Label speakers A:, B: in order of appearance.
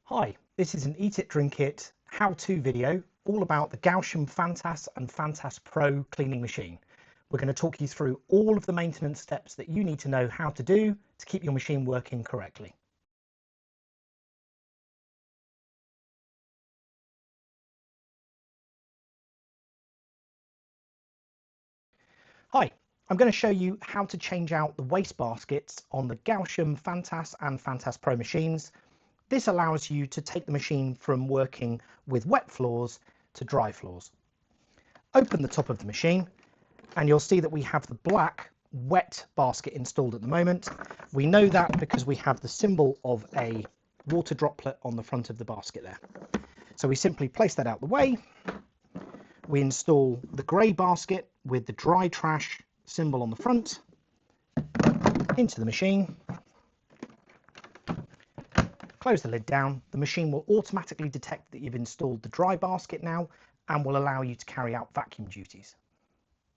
A: Hi, this is an Eat It Drink It how-to video all about the Gausium Phantas and Phantas Pro cleaning machine. We're going to talk you through all of the maintenance steps that you need to know how to do to keep your machine working correctly. Hi, I'm going to show you how to change out the waste baskets on the Gausium Phantas and Phantas Pro machines. This allows you to take the machine from working with wet floors to dry floors. Open the top of the machine and you'll see that we have the black wet basket installed at the moment. We know that because we have the symbol of a water droplet on the front of the basket there. So we simply place that out the way. We install the grey basket with the dry trash symbol on the front into the machine. Close the lid down. The machine will automatically detect that you've installed the dry basket now and will allow you to carry out vacuum duties.